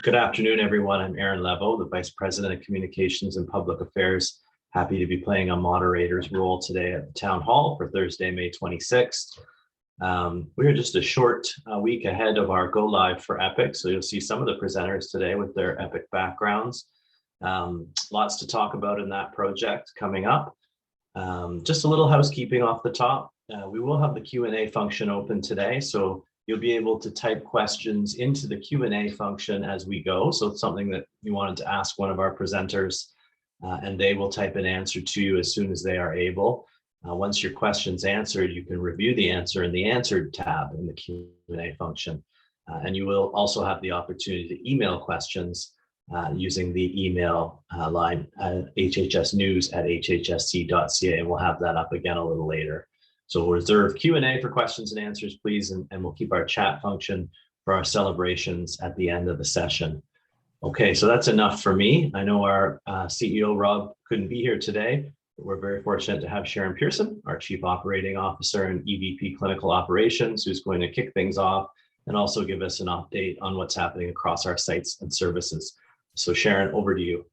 Good afternoon, everyone. I'm Aaron Levo, the Vice President of Communications and Public Affairs. Happy to be playing a moderator's role today at the Town Hall for Thursday, May 26th. We are just a short week ahead of our go live for Epic, so you'll see some of the presenters today with their Epic backgrounds. Lots to talk about in that project coming up. Just a little housekeeping off the top. We will have the Q&A function open today, so you'll be able to type questions into the Q&A function as we go. So it's something that you wanted to ask one of our presenters, and they will type an answer to you as soon as they are able. Once your question's answered, you can review the answer in the Answered tab in the Q&A function. And you will also have the opportunity to email questions using the email line hhsnews@hhsc.ca, and we'll have that up again a little later. So we'll reserve Q&A for questions and answers, please, and we'll keep our chat function for our celebrations at the end of the session. Okay, so that's enough for me. I know our CEO, Rob, couldn't be here today, but we're very fortunate to have Sharon Pearson, our Chief Operating Officer and EVP Clinical Operations, who's going to kick things off and also give us an update on what's happening across our sites and services. So Sharon, over to you.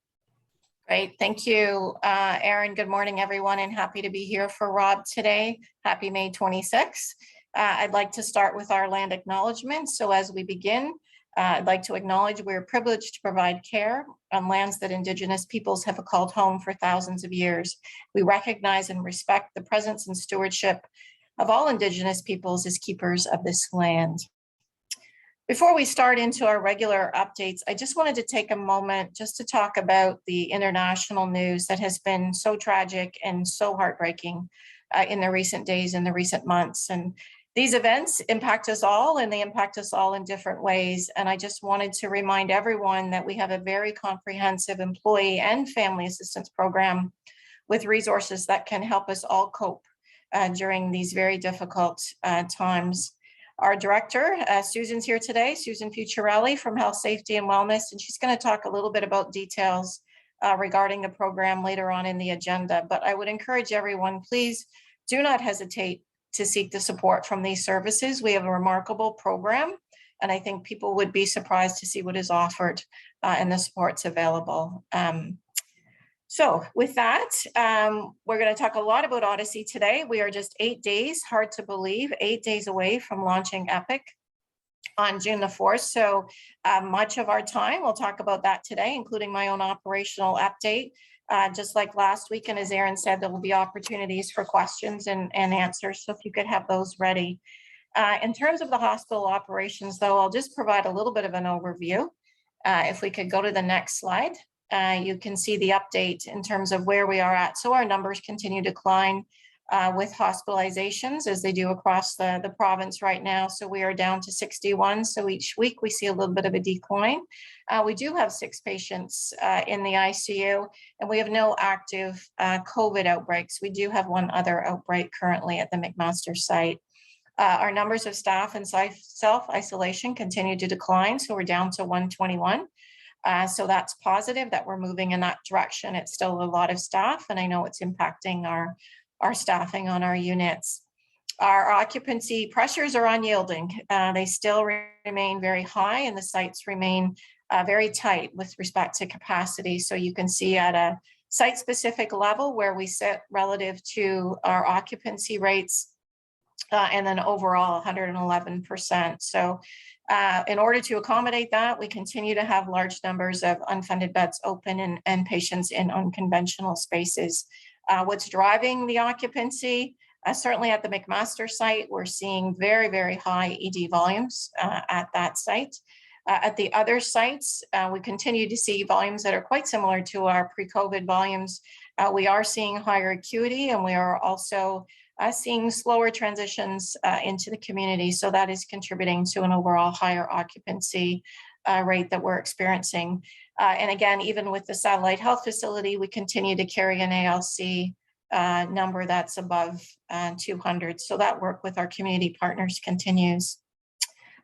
Great, thank you, Aaron. Good morning, everyone, and happy to be here for Rob today. Happy May 26th. I'd like to start with our land acknowledgement. So as we begin, I'd like to acknowledge we're privileged to provide care on lands that Indigenous peoples have called home for thousands of years. We recognize and respect the presence and stewardship of all Indigenous peoples as keepers of this land. Before we start into our regular updates, I just wanted to take a moment just to talk about the international news that has been so tragic and so heartbreaking in the recent days and the recent months. And these events impact us all, and they impact us all in different ways. And I just wanted to remind everyone that we have a very comprehensive employee and family assistance program with resources that can help us all cope during these very difficult times. Our director, Susan's here today, Susan Fucciarelli from Health, Safety and Wellness, and she's going to talk a little bit about details regarding the program later on in the agenda. But I would encourage everyone, please do not hesitate to seek the support from these services. We have a remarkable program, and I think people would be surprised to see what is offered and the supports available. So with that, we're going to talk a lot about Odyssey today. We are just 8 days, hard to believe, 8 days away from launching Epic on June the 4th. So much of our time, we'll talk about that today, including my own operational update. Just like last week, and as Aaron said, there will be opportunities for questions and answers. So if you could have those ready. In terms of the hospital operations, though, I'll just provide a little bit of an overview. If we could go to the next slide. You can see the update in terms of where we are at. So our numbers continue to decline with hospitalizations as they do across the province right now. So we are down to 61. So each week we see a little bit of a decline. We do have 6 patients in the ICU, and we have no active COVID outbreaks. We do have one other outbreak currently at the McMaster site. Our numbers of staff and self-isolation continue to decline. So we're down to 121. So that's positive that we're moving in that direction. It's still a lot of staff, and I know it's impacting our staffing on our units. Our occupancy pressures are unyielding. They still remain very high, and the sites remain very tight with respect to capacity. So you can see at a site-specific level where we sit relative to our occupancy rates, and then overall 111%. So in order to accommodate that, we continue to have large numbers of unfunded beds open and patients in unconventional spaces. What's driving the occupancy? Certainly at the McMaster site, we're seeing very, very high ED volumes at that site. At the other sites, we continue to see volumes that are quite similar to our pre-COVID volumes. We are seeing higher acuity, and we are also seeing slower transitions into the community. So that is contributing to an overall higher occupancy rate that we're experiencing. And again, even with the satellite health facility, we continue to carry an ALC number that's above 200. So that work with our community partners continues.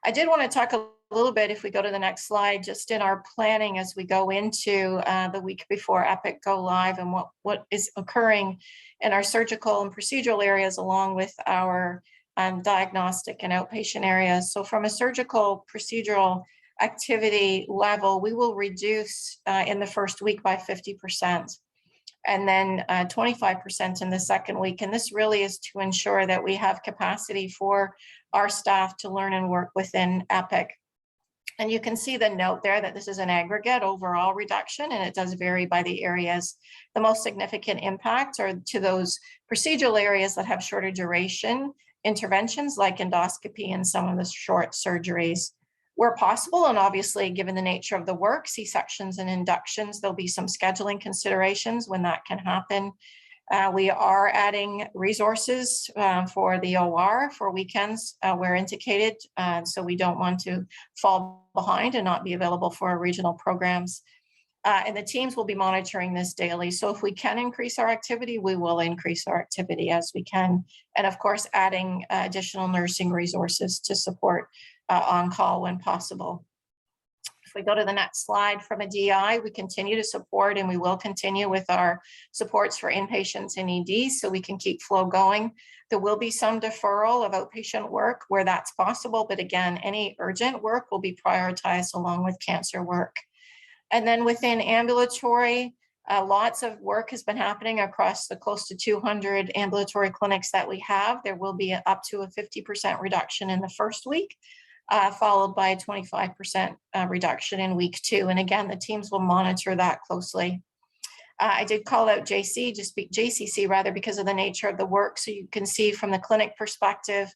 I did want to talk a little bit, if we go to the next slide, just in our planning as we go into the week before Epic go live, and what is occurring in our surgical and procedural areas, along with our diagnostic and outpatient areas. So from a surgical procedural activity level, we will reduce in the first week by 50%. And then 25% in the second week. And this really is to ensure that we have capacity for our staff to learn and work within EPIC. And you can see the note there that this is an aggregate overall reduction, and it does vary by the areas. The most significant impacts are to those procedural areas that have shorter duration interventions like endoscopy and some of the short surgeries. Where possible, and obviously given the nature of the work, C-sections and inductions, there'll be some scheduling considerations when that can happen. We are adding resources for the OR for weekends where indicated, so we don't want to fall behind and not be available for our regional programs. And the teams will be monitoring this daily. So if we can increase our activity, we will increase our activity as we can. And of course, adding additional nursing resources to support on call when possible. If we go to the next slide, from a DI, we continue to support, and we will continue with our supports for inpatients and EDs so we can keep flow going. There will be some deferral of outpatient work where that's possible, but again, any urgent work will be prioritized along with cancer work. And then within ambulatory, lots of work has been happening across the close to 200 ambulatory clinics that we have. There will be up to a 50% reduction in the first week, followed by a 25% reduction in week 2. And again, the teams will monitor that closely. I did call out JCC rather, because of the nature of the work. So you can see from the clinic perspective,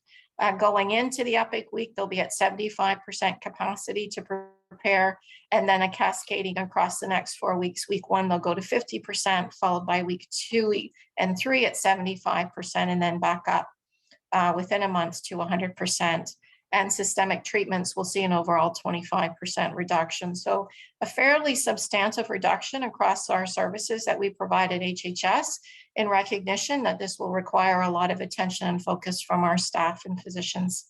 going into the EPIC week, they'll be at 75% capacity to prepare, and then a cascading across the next 4 weeks. Week 1, they'll go to 50%, followed by week 2 and 3 at 75%, and then back up within a month to 100%. And systemic treatments will see an overall 25% reduction. So a fairly substantive reduction across our services that we provide at HHS, in recognition that this will require a lot of attention and focus from our staff and physicians.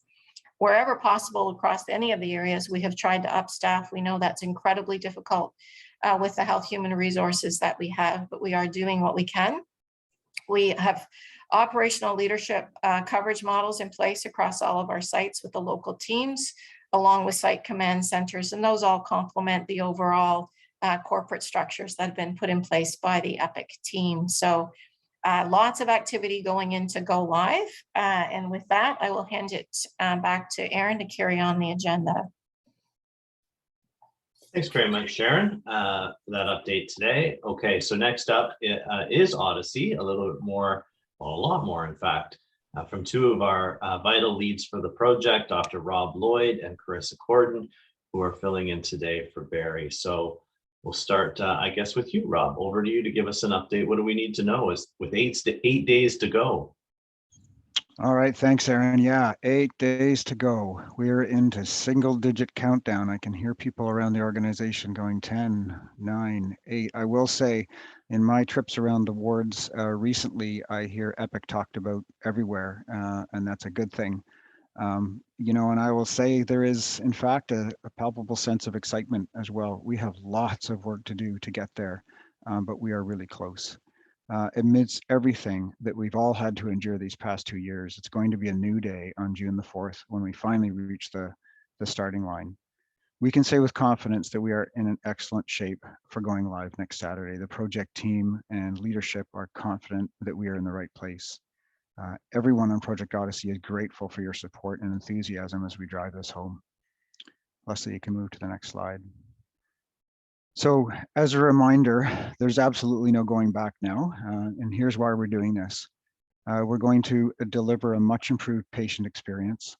Wherever possible across any of the areas, we have tried to upstaff. We know that's incredibly difficult with the health human resources that we have, but we are doing what we can. We have operational leadership coverage models in place across all of our sites with the local teams, along with site command centers, and those all complement the overall corporate structures that have been put in place by the EPIC team. So lots of activity going into go live. And with that, I will hand it back to Aaron to carry on the agenda. Thanks very much, Sharon, for that update today. Okay, so next up is Odyssey, a little bit more, well, a lot more, in fact, from two of our vital leads for the project, Dr. Rob Lloyd and Carissa Corden, who are filling in today for Barry. So we'll start, I guess, with you, Rob. Over to you to give us an update. What do we need to know with 8 days to go? All right, thanks, Aaron. Yeah, 8 days to go. We're into single-digit countdown. I can hear people around the organization going 10, 9, 8. I will say, in my trips around the wards recently, I hear EPIC talked about everywhere, and that's a good thing. You know, and I will say there is, in fact, a palpable sense of excitement as well. We have lots of work to do to get there, but we are really close. Amidst everything that we've all had to endure these past 2 years, it's going to be a new day on June the 4th when we finally reach the starting line. We can say with confidence that we are in an excellent shape for going live next Saturday. The project team and leadership are confident that we are in the right place. Everyone on Project Odyssey is grateful for your support and enthusiasm as we drive this home. Leslie, you can move to the next slide. So as a reminder, there's absolutely no going back now, and here's why we're doing this. We're going to deliver a much improved patient experience,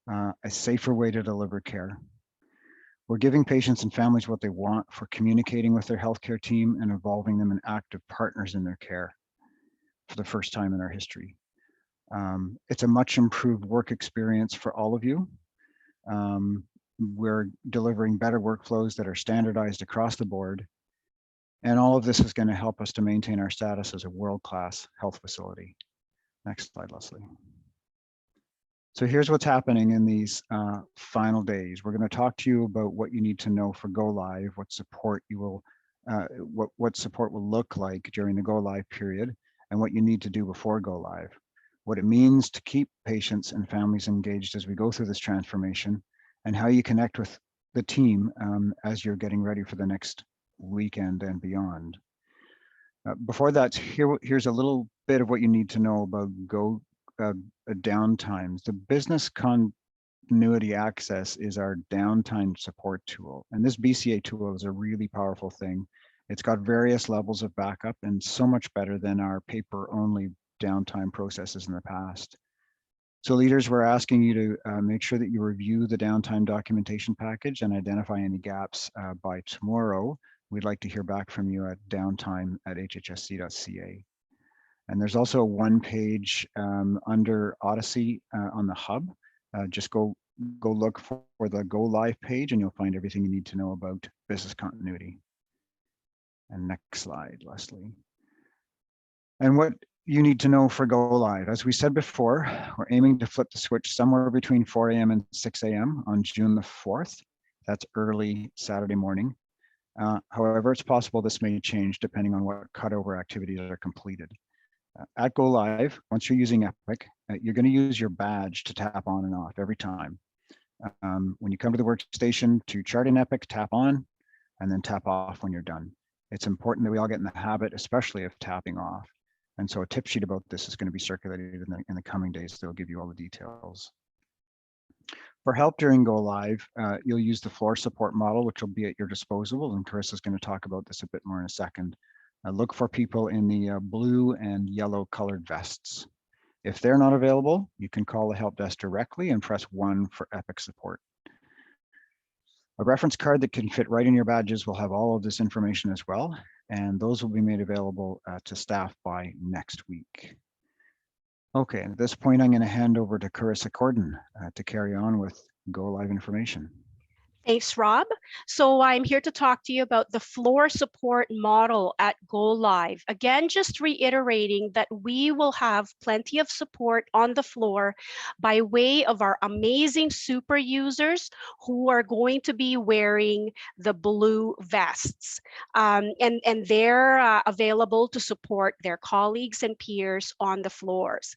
a safer way to deliver care. We're giving patients and families what they want for communicating with their healthcare team and involving them in active partners in their care for the first time in our history. It's a much improved work experience for all of you. We're delivering better workflows that are standardized across the board. And all of this is going to help us to maintain our status as a world-class health facility. Next slide, Leslie. So here's what's happening in these final days. We're going to talk to you about what you need to know for go live, what support you will, what support will look like during the go live period, and what you need to do before go live. What it means to keep patients and families engaged as we go through this transformation, and how you connect with the team as you're getting ready for the next weekend and beyond. Before that, here's a little bit of what you need to know about downtimes. The business continuity access is our downtime support tool. And this BCA tool is a really powerful thing. It's got various levels of backup and so much better than our paper-only downtime processes in the past. So leaders, we're asking you to make sure that you review the downtime documentation package and identify any gaps by tomorrow. We'd like to hear back from you at downtime@hhsc.ca. And there's also a one-page under Odyssey on the hub. Just go look for the Go Live page and you'll find everything you need to know about business continuity. And next slide, Leslie. And what you need to know for Go Live. As we said before, we're aiming to flip the switch somewhere between 4 a.m. and 6 a.m. on June the 4th. That's early Saturday morning. However, it's possible this may change depending on what cutover activities are completed. At Go Live, once you're using Epic, you're going to use your badge to tap on and off every time. When you come to the workstation to chart in Epic, tap on and then tap off when you're done. It's important that we all get in the habit, especially of tapping off. And so a tip sheet about this is going to be circulated in the coming days. They'll give you all the details. For help during Go Live, you'll use the floor support model, which will be at your disposal. And Carissa's going to talk about this a bit more in a second. Look for people in the blue and yellow colored vests. If they're not available, you can call the help desk directly and press 1 for Epic support. A reference card that can fit right in your badges will have all of this information as well, and those will be made available to staff by next week. Okay, at this point, I'm going to hand over to Carissa Corden to carry on with Go Live information. Thanks, Rob. So I'm here to talk to you about the floor support model at Go Live. Again, just reiterating that we will have plenty of support on the floor by way of our amazing super users who are going to be wearing the blue vests. And they're available to support their colleagues and peers on the floors.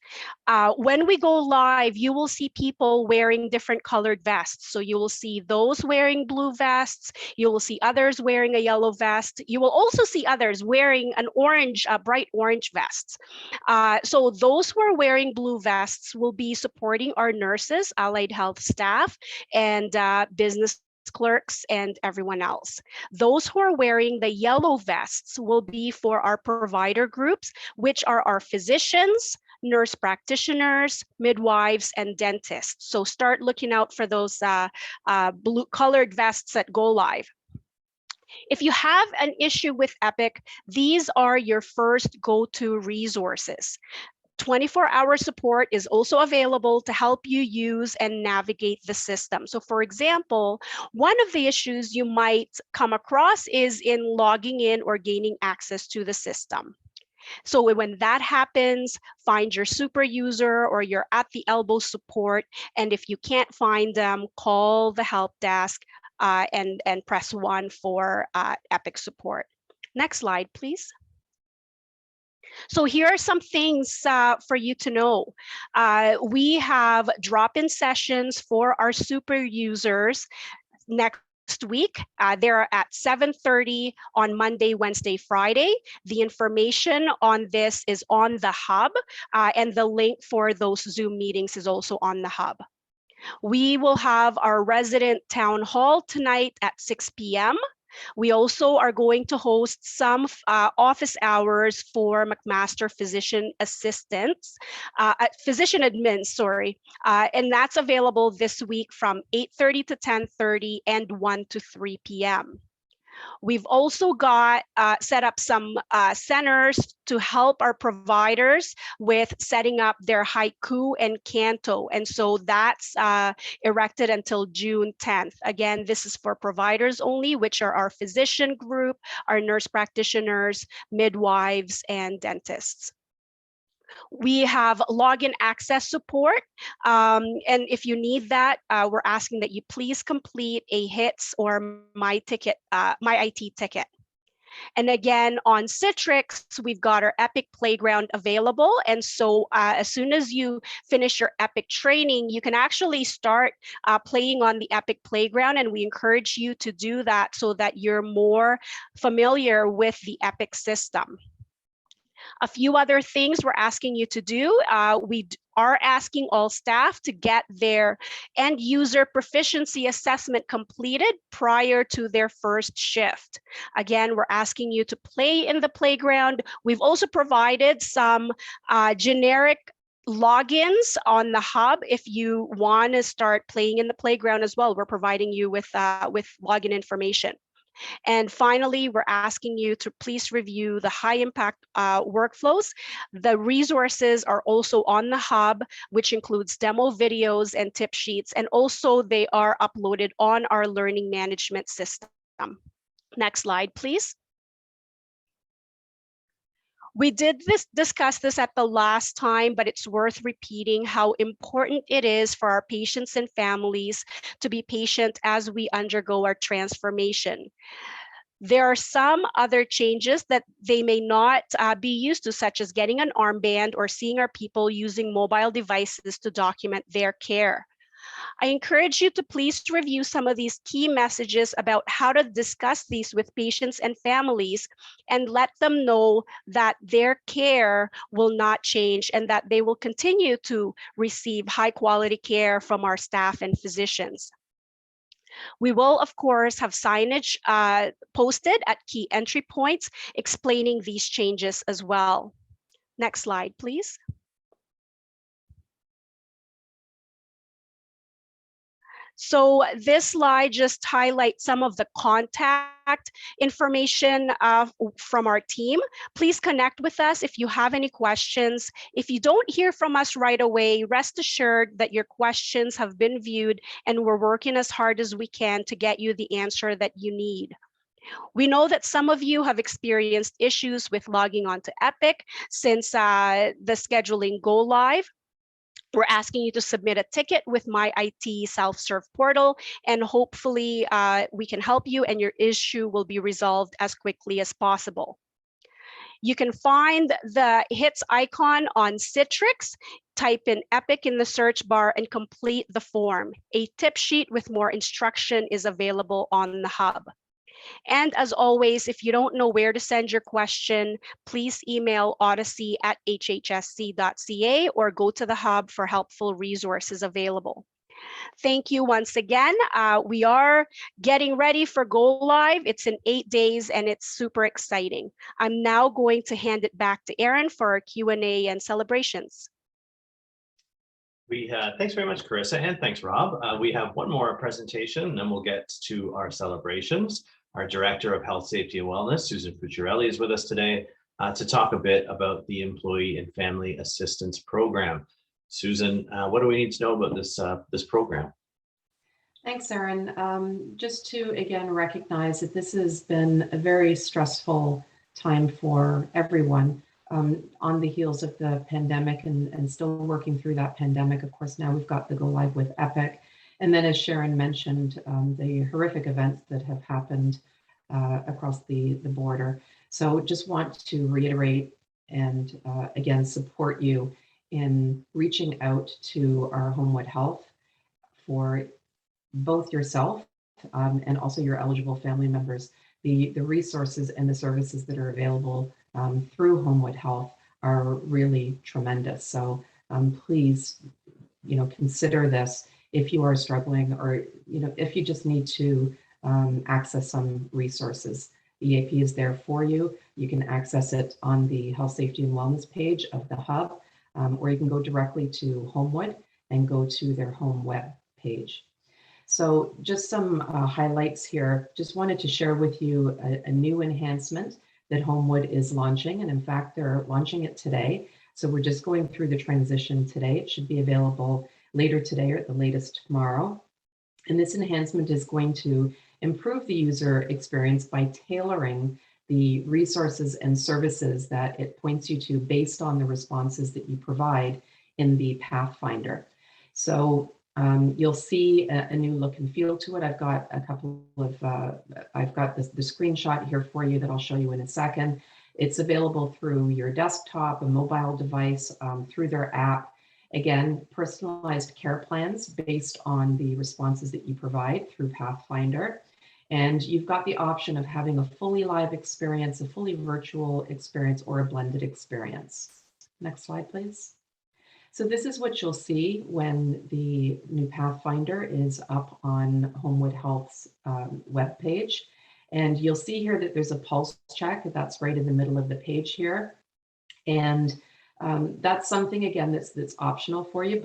When we go live, you will see people wearing different colored vests. So you will see those wearing blue vests. You will see others wearing a yellow vest. You will also see others wearing an orange, bright orange vests. So those who are wearing blue vests will be supporting our nurses, allied health staff, and business clerks and everyone else. Those who are wearing the yellow vests will be for our provider groups, which are our physicians, nurse practitioners, midwives, and dentists. So start looking out for those blue colored vests that Go Live. If you have an issue with Epic, these are your first go-to resources. 24-hour support is also available to help you use and navigate the system. So for example, one of the issues you might come across is in logging in or gaining access to the system. So when that happens, find your super user or your at the elbow support. And if you can't find them, call the help desk and press 1 for Epic support. Next slide, please. So here are some things for you to know. We have drop-in sessions for our super users next week. They're at 7:30 on Monday, Wednesday, Friday. The information on this is on the hub, and the link for those Zoom meetings is also on the hub. We will have our resident town hall tonight at 6 p.m. We also are going to host some office hours for McMaster physician assistants, physician admins, sorry, and that's available this week from 8:30 to 10:30 and 1 to 3 p.m. We've also got set up some centers to help our providers with setting up their haiku and canto. And so that's erected until June 10th. Again, this is for providers only, which are our physician group, our nurse practitioners, midwives, and dentists. We have login access support. And if you need that, we're asking that you please complete a HITS or My IT ticket. And again, on Citrix, we've got our Epic Playground available. And so as soon as you finish your Epic training, you can actually start playing on the Epic Playground. And we encourage you to do that so that you're more familiar with the Epic system. A few other things we're asking you to do. We are asking all staff to get their end user proficiency assessment completed prior to their first shift. Again, we're asking you to play in the playground. We've also provided some generic logins on the hub. If you want to start playing in the playground as well, we're providing you with login information. And finally, we're asking you to please review the high impact workflows. The resources are also on the hub, which includes demo videos and tip sheets. And also they are uploaded on our learning management system. Next slide, please. We did discuss this at the last time, but it's worth repeating how important it is for our patients and families to be patient as we undergo our transformation. There are some other changes that they may not be used to, such as getting an armband or seeing our people using mobile devices to document their care. I encourage you to please review some of these key messages about how to discuss these with patients and families and let them know that their care will not change and that they will continue to receive high quality care from our staff and physicians. We will, of course, have signage posted at key entry points explaining these changes as well. Next slide, please. So this slide just highlights some of the contact information from our team. Please connect with us if you have any questions. If you don't hear from us right away, rest assured that your questions have been viewed and we're working as hard as we can to get you the answer that you need. We know that some of you have experienced issues with logging onto Epic since the scheduling go live. We're asking you to submit a ticket with My IT self-serve portal, and hopefully we can help you and your issue will be resolved as quickly as possible. You can find the HITS icon on Citrix, type in Epic in the search bar and complete the form. A tip sheet with more instruction is available on the hub. And as always, if you don't know where to send your question, please email odyssey@hhsc.ca or go to the hub for helpful resources available. Thank you once again. We are getting ready for Go Live. It's in 8 days and it's super exciting. I'm now going to hand it back to Aaron for our Q&A and celebrations. Thanks very much, Carissa, and thanks, Rob. We have one more presentation and then we'll get to our celebrations. Our Director of Health, Safety and Wellness, Susan Pucciarelli, is with us today to talk a bit about the Employee and Family Assistance Program. Susan, what do we need to know about this program? Thanks, Aaron. Just to again recognize that this has been a very stressful time for everyone on the heels of the pandemic and still working through that pandemic. Of course, now we've got the Go Live with Epic. And then, as Sharon mentioned, the horrific events that have happened across the border. So just want to reiterate and again, support you in reaching out to our Homewood Health for both yourself and also your eligible family members. The resources and the services that are available through Homewood Health are really tremendous. So please, consider this if you are struggling or, if you just need to access some resources. The EAP is there for you. You can access it on the Health, Safety and Wellness page of the hub, or you can go directly to Homewood and go to their home web page. So just some highlights here. Just wanted to share with you a new enhancement that Homewood is launching. And in fact, they're launching it today. So we're just going through the transition today. It should be available later today or at the latest tomorrow. And this enhancement is going to improve the user experience by tailoring the resources and services that it points you to based on the responses that you provide in the Pathfinder. So You'll see a new look and feel to it. I've got a couple of, I've got the screenshot here for you that I'll show you in a second. It's available through your desktop, a mobile device, through their app. Again, personalized care plans based on the responses that you provide through Pathfinder. And you've got the option of having a fully live experience, a fully virtual experience, or a blended experience. Next slide, please. So this is what you'll see when the new Pathfinder is up on Homewood Health's webpage. And you'll see here that there's a pulse check. That's right in the middle of the page here. And that's something, again, that's optional for you,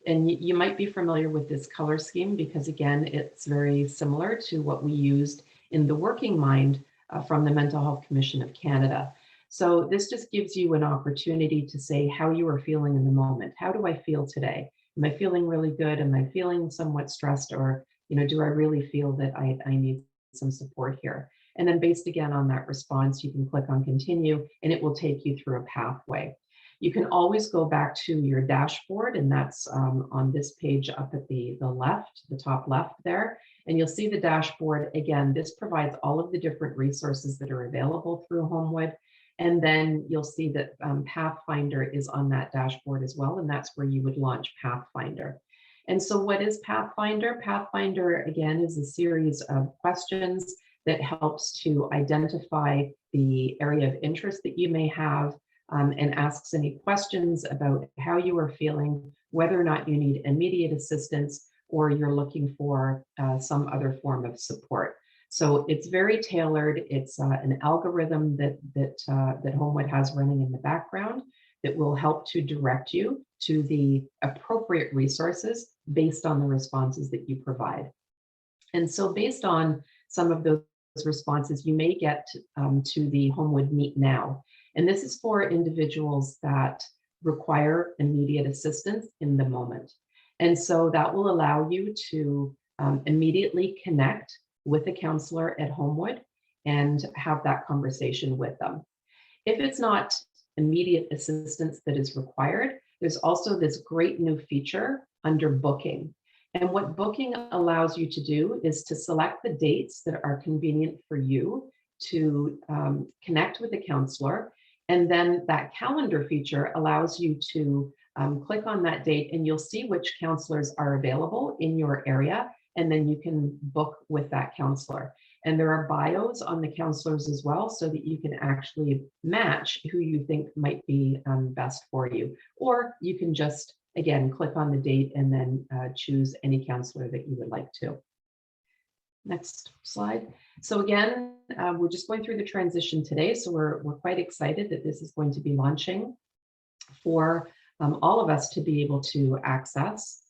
and you might be familiar with this color scheme because, again, it's very similar to what we used in the Working Mind from the Mental Health Commission of Canada. So this just gives you an opportunity to say how you are feeling in the moment. How do I feel today? Am I feeling really good? Am I feeling somewhat stressed? Or, do I really feel that I need some support here? And then based again on that response, you can click on continue and it will take you through a pathway. You can always go back to your dashboard, and that's on this page up at the left, the top left there. And you'll see the dashboard. Again, this provides all of the different resources that are available through Homewood. And then you'll see that Pathfinder is on that dashboard as well, and that's where you would launch Pathfinder. And so what is Pathfinder? Pathfinder, again, is a series of questions that helps to identify the area of interest that you may have, and asks any questions about how you are feeling, whether or not you need immediate assistance, or you're looking for some other form of support. So it's very tailored. It's an algorithm that Homewood has running in the background that will help to direct you to the appropriate resources based on the responses that you provide. And so based on some of those responses, you may get to the Homewood Meet Now. And this is for individuals that require immediate assistance in the moment. And so that will allow you to immediately connect with a counselor at Homewood and have that conversation with them. If it's not immediate assistance that is required, there's also this great new feature under booking. And what booking allows you to do is to select the dates that are convenient for you to connect with a counselor. And then that calendar feature allows you to click on that date and you'll see which counselors are available in your area. And then you can book with that counselor. And there are bios on the counselors as well, so that you can actually match who you think might be best for you. Or you can just, again, click on the date and then choose any counselor that you would like to. Next slide. So again, we're just going through the transition today. So we're quite excited that this is going to be launching for all of us to be able to access.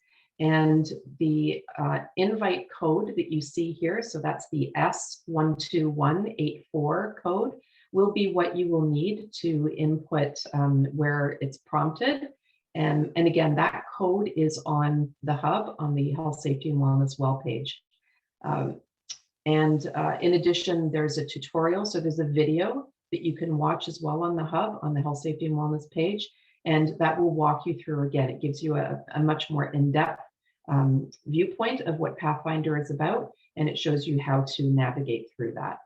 And the invite code that you see here, so that's the S12184 code, will be what you will need to input where it's prompted. And again, that code is on the hub on the Health, Safety, and Wellness well page. In addition, there's a tutorial. So there's a video that you can watch as well on the hub on the Health, Safety, and Wellness page. And that will walk you through, again, it gives you a much more in-depth viewpoint of what Pathfinder is about, and it shows you how to navigate through that.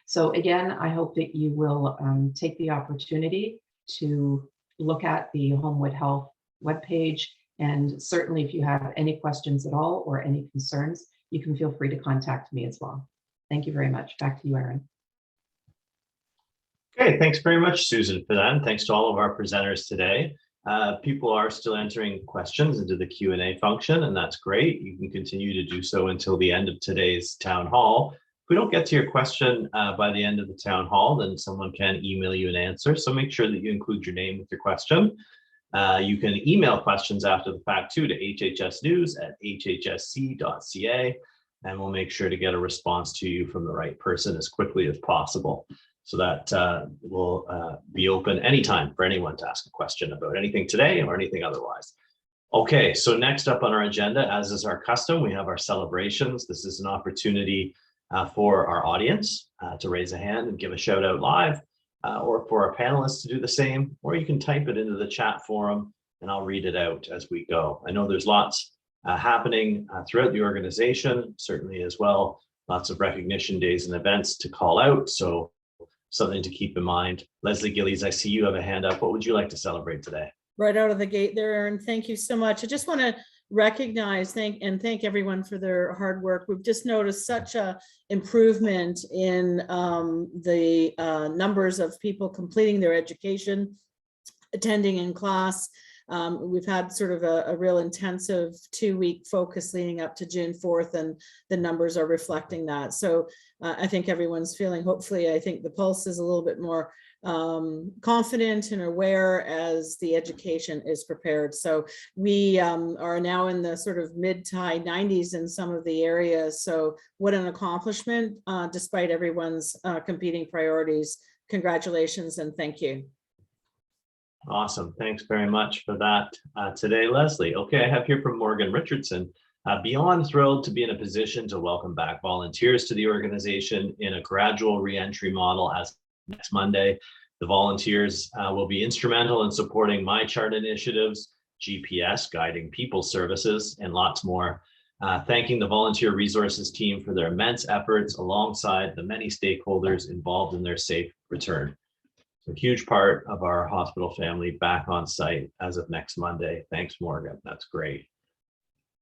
So again, I hope that you will take the opportunity to look at the Homewood Health webpage, and certainly if you have any questions at all or any concerns, you can feel free to contact me as well. Thank you very much. Back to you, Aaron. Okay, thanks very much, Susan, for that. And thanks to all of our presenters today. People are still entering questions into the Q&A function, and that's great. You can continue to do so until the end of today's town hall. If we don't get to your question by the end of the town hall, then someone can email you an answer. So make sure that you include your name with your question. You can email questions after the fact too to hhsnews@hhsc.ca, and we'll make sure to get a response to you from the right person as quickly as possible. So that will be open anytime for anyone to ask a question about anything today or anything otherwise. Okay, so next up on our agenda, as is our custom, we have our celebrations. This is an opportunity for our audience to raise a hand and give a shout out live, or for our panelists to do the same, or you can type it into the chat forum and I'll read it out as we go. I know there's lots happening throughout the organization, certainly as well. Lots of recognition days and events to call out. So something to keep in mind. Leslie Gillies, I see you have a hand up. What would you like to celebrate today? Right out of the gate there, Aaron. Thank you so much. I just want to recognize, thank everyone for their hard work. We've just noticed such a improvement in the numbers of people completing their education, attending in class. We've had sort of a real intensive 2-week focus leading up to June 4th, and the numbers are reflecting that. So I think everyone's feeling, hopefully, I think the pulse is a little bit more confident and aware as the education is prepared. So we are now in the sort of mid to high 90s in some of the areas. So what an accomplishment, despite everyone's competing priorities. Congratulations and thank you. Awesome. Thanks very much for that today, Leslie. Okay, I have here from Morgan Richardson. Beyond thrilled to be in a position to welcome back volunteers to the organization in a gradual re-entry model as next Monday. The volunteers will be instrumental in supporting My Chart initiatives, GPS, guiding people services, and lots more. Thanking the volunteer resources team for their immense efforts alongside the many stakeholders involved in their safe return. A huge part of our hospital family back on site as of next Monday. Thanks, Morgan. That's great.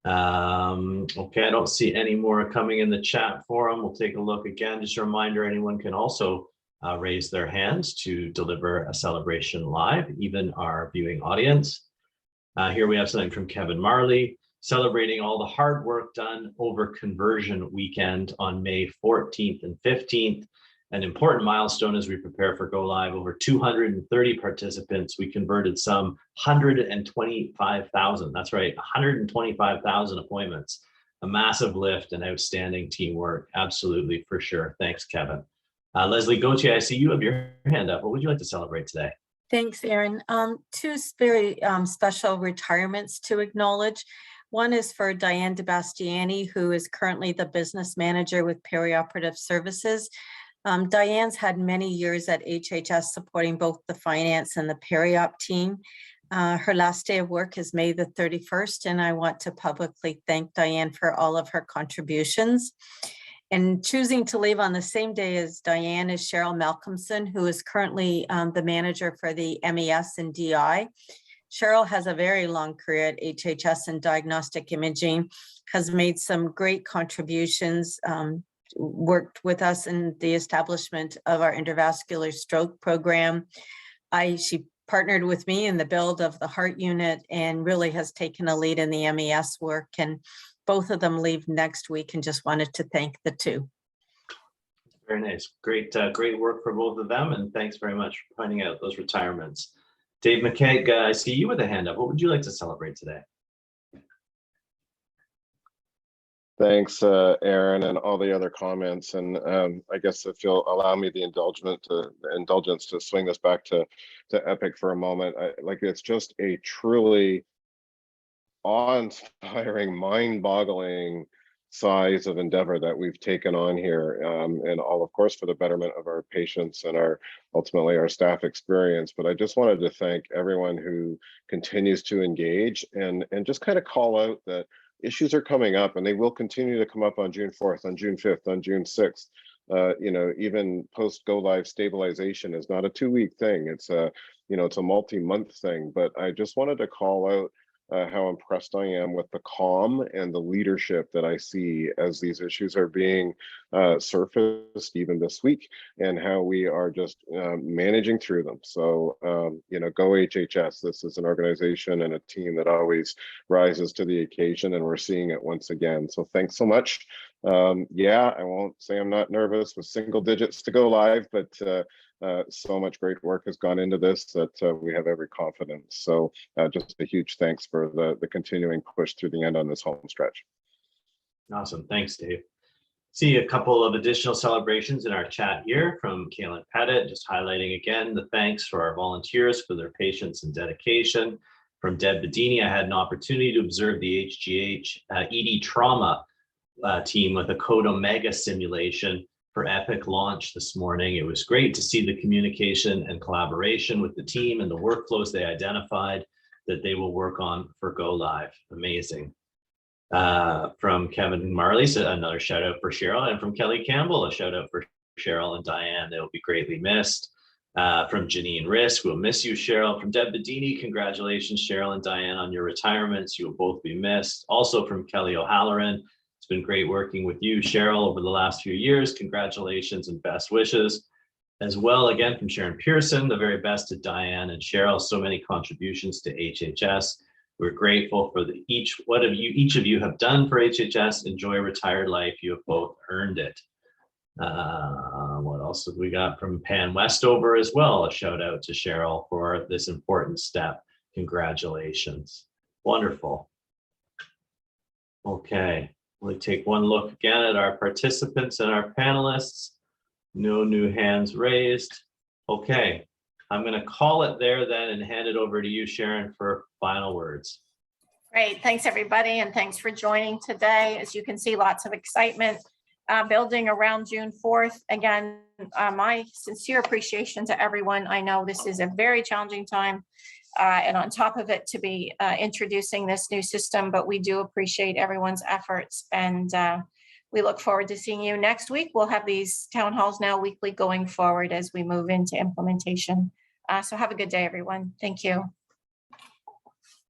Okay, I don't see any more coming in the chat forum. We'll take a look again. Just a reminder, anyone can also raise their hands to deliver a celebration live, even our viewing audience. Here we have something from Kevin Marley, celebrating all the hard work done over conversion weekend on May 14th and 15th. An important milestone as we prepare for go live. Over 230 participants. We converted some 125,000. That's right, 125,000 appointments. A massive lift and outstanding teamwork. Absolutely, for sure. Thanks, Kevin. Leslie Gauthier, I see you have your hand up. What would you like to celebrate today? Thanks, Aaron. Two very special retirements to acknowledge. One is for Diane DeBastiani, who is currently the business manager with Perioperative Services. Diane's had many years at HHS supporting both the finance and the peri-op team. Her last day of work is May the 31st, and I want to publicly thank Diane for all of her contributions. And choosing to leave on the same day as Diane is Cheryl Malcolmson, who is currently the manager for the MES and DI. Cheryl has a very long career at HHS in diagnostic imaging, has made some great contributions, worked with us in the establishment of our intravascular stroke program. She partnered with me in the build of the heart unit and really has taken a lead in the MES work. And both of them leave next week, and just wanted to thank the two. Very nice. Great work for both of them. And thanks very much for pointing out those retirements. Dave McKeag, I see you with a hand up. What would you like to celebrate today? Thanks, Aaron, and all the other comments. And I guess if you'll allow me the indulgence to swing this back to Epic for a moment, it's just a truly awe-inspiring, mind-boggling size of endeavor that we've taken on here, and all, of course, for the betterment of our patients and ultimately our staff experience. But I just wanted to thank everyone who continues to engage and just kind of call out that issues are coming up, and they will continue to come up on June 4th, on June 5th, on June 6th. Even post go live stabilization is not a 2-week thing. It's a multi-month thing. But I just wanted to call out how impressed I am with the calm and the leadership that I see as these issues are being surfaced even this week, and how we are just managing through them. So, go HHS. This is an organization and a team that always rises to the occasion, and we're seeing it once again. So thanks so much. I won't say I'm not nervous with single digits to go live, but so much great work has gone into this that we have every confidence. So just a huge thanks for the continuing push through the end on this home stretch. Awesome. Thanks, Dave. See a couple of additional celebrations in our chat here from Kaylin Pettit, just highlighting again the thanks for our volunteers for their patience and dedication. From Deb Bedini, I had an opportunity to observe the HGH ED trauma team with a Code Omega simulation for Epic launch this morning. It was great to see the communication and collaboration with the team and the workflows they identified that they will work on for go live. Amazing. From Kevin Marley, so another shout out for Cheryl, and from Kelly Campbell, a shout out for Cheryl and Diane. They will be greatly missed. From Janine Risk, we'll miss you, Cheryl. From Deb Bedini, congratulations, Cheryl and Diane, on your retirements. You will both be missed. Also from Kelly O'Halloran, it's been great working with you, Cheryl, over the last few years. Congratulations and best wishes. As well, again, from Sharon Pearson, the very best to Diane and Cheryl. So many contributions to HHS. We're grateful for each of you have done for HHS. Enjoy retired life. You have both earned it. What else have we got from Pan Westover as well? A shout out to Cheryl for this important step. Congratulations. Wonderful. Okay, we'll take one look again at our participants and our panelists. No new hands raised. Okay, I'm going to call it there then and hand it over to you, Sharon, for final words. Great, thanks everybody, and thanks for joining today. As you can see, lots of excitement building around June 4th. Again, my sincere appreciation to everyone. I know this is a very challenging time, and on top of it, to be introducing this new system, but we do appreciate everyone's efforts, and we look forward to seeing you next week. We'll have these town halls now weekly going forward as we move into implementation. So have a good day, everyone. Thank you.